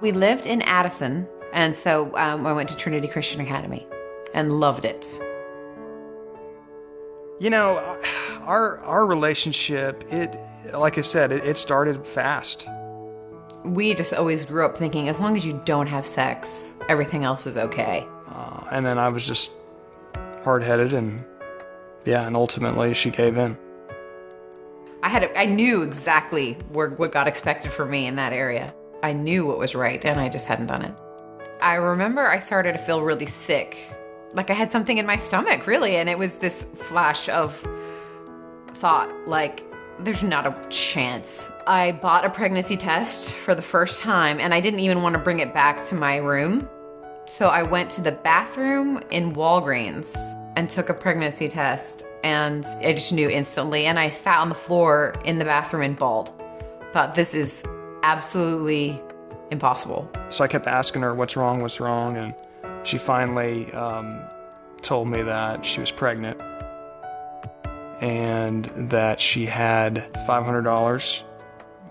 We lived in Addison, and so I went to Trinity Christian Academy and loved it. You know, our relationship, like I said, it started fast. We just always grew up thinking, as long as you don't have sex, everything else is okay. And then I was just hard-headed, and ultimately she gave in. I knew exactly what God expected for me in that area. I knew what was right, and I just hadn't done it. I remember I started to feel really sick. Like I had something in my stomach, really, and it was this flash of thought, like, there's not a chance. I bought a pregnancy test for the first time, and I didn't even want to bring it back to my room. So I went to the bathroom in Walgreens and took a pregnancy test, and I just knew instantly. And I sat on the floor in the bathroom and bawled. Thought, this is absolutely impossible. So I kept asking her, what's wrong? And she finally told me that she was pregnant and that she had $500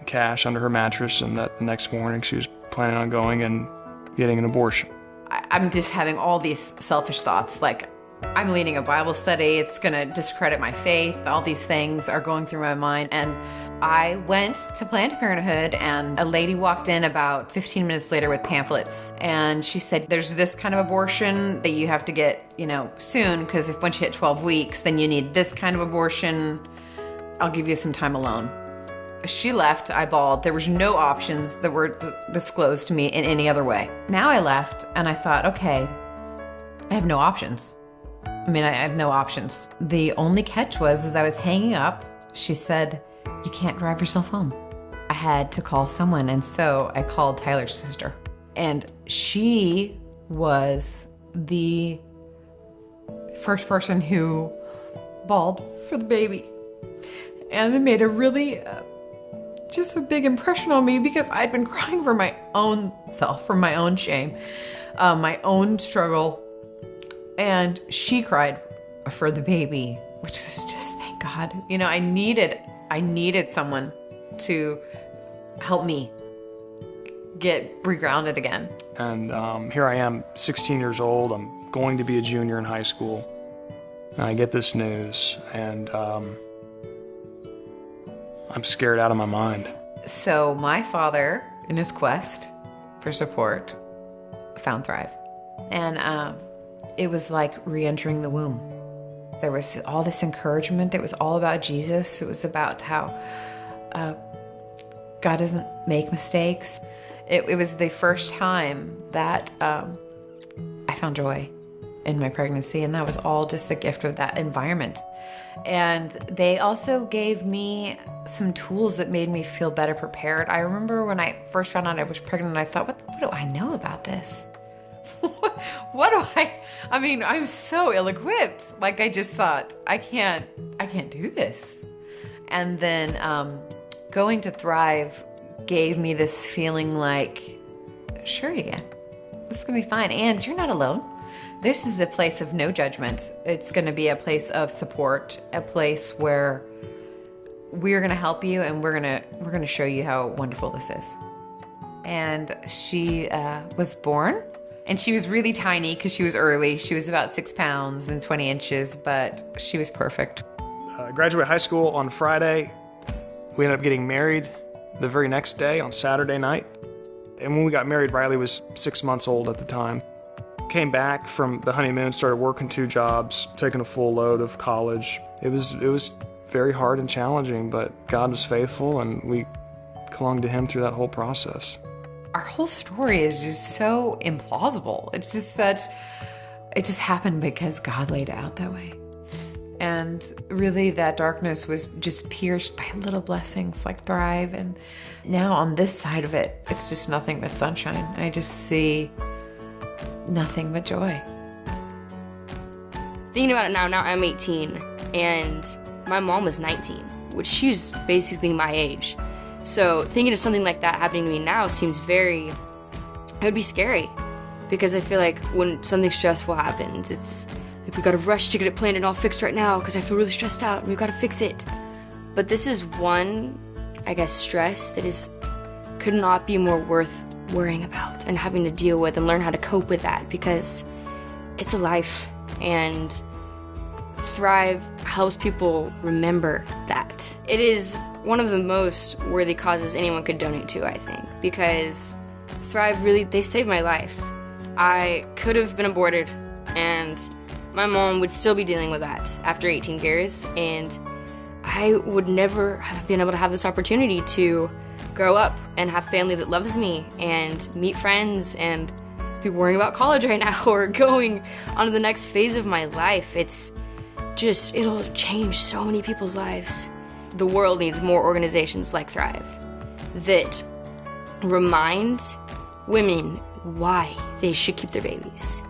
cash under her mattress, and that the next morning she was planning on going and getting an abortion. I'm just having all these selfish thoughts, like I'm leading a Bible study, it's gonna discredit my faith, all these things are going through my mind. And I went to Planned Parenthood, and a lady walked in about 15 minutes later with pamphlets, and she said, there's this kind of abortion that you have to get, soon, because once you hit 12 weeks, then you need this kind of abortion. I'll give you some time alone. She left, I bawled. There was no options that were disclosed to me in any other way. Now I left, and I thought, okay, I have no options. I have no options. The only catch was, as I was hanging up, she said, you can't drive yourself home. I had to call someone, and so I called Tyler's sister. And she was the first person who bawled for the baby. And it made a really, just a big impression on me, because I'd been crying for my own self, for my own shame, my own struggle. And she cried for the baby, which is just, thank God. I needed someone to help me get regrounded again. And here I am, 16 years old. I'm going to be a junior in high school. And I get this news, and I'm scared out of my mind. So my father, in his quest for support, found Thrive. And it was like re-entering the womb. There was all this encouragement. It was all about Jesus. It was about how God doesn't make mistakes. It was the first time that I found joy in my pregnancy, and that was all just a gift of that environment. And they also gave me some tools that made me feel better prepared. I remember when I first found out I was pregnant, I thought, what do I know about this? What do I'm so ill-equipped. Like, I just thought, I can't do this. And then going to Thrive gave me this feeling like, sure you can. This is going to be fine. And you're not alone. This is a place of no judgment. It's going to be a place of support, a place where we're going to help you, and we're going to show you how wonderful this is. And she was born, and she was really tiny because she was early. She was about 6 pounds and 20 inches, but she was perfect. Graduated high school on Friday. We ended up getting married the very next day on Saturday night. And when we got married, Riley was 6 months old at the time. Came back from the honeymoon, started working 2 jobs, taking a full load of college. It was very hard and challenging, but God was faithful, and we clung to Him through that whole process. Our whole story is just so implausible. It's just it just happened because God laid it out that way. And really that darkness was just pierced by little blessings like Thrive. And now on this side of it, it's just nothing but sunshine. I just see nothing but joy. Thinking about it now I'm 18, and my mom was 19, which she's basically my age. So thinking of something like that happening to me now seems it would be scary, because I feel like when something stressful happens, it's like we gotta rush to get it planned and all fixed right now because I feel really stressed out and we gotta fix it. But this is one, I guess, stress that could not be more worth worrying about and having to deal with and learn how to cope with that, because it's a life, and Thrive helps people remember that. It is one of the most worthy causes anyone could donate to, I think, because Thrive really, they saved my life. I could have been aborted, and my mom would still be dealing with that after 18 years, and I would never have been able to have this opportunity to grow up and have family that loves me and meet friends and be worrying about college right now or going on to the next phase of my life. It's just, it'll change so many people's lives. The world needs more organizations like Thrive that remind women why they should keep their babies.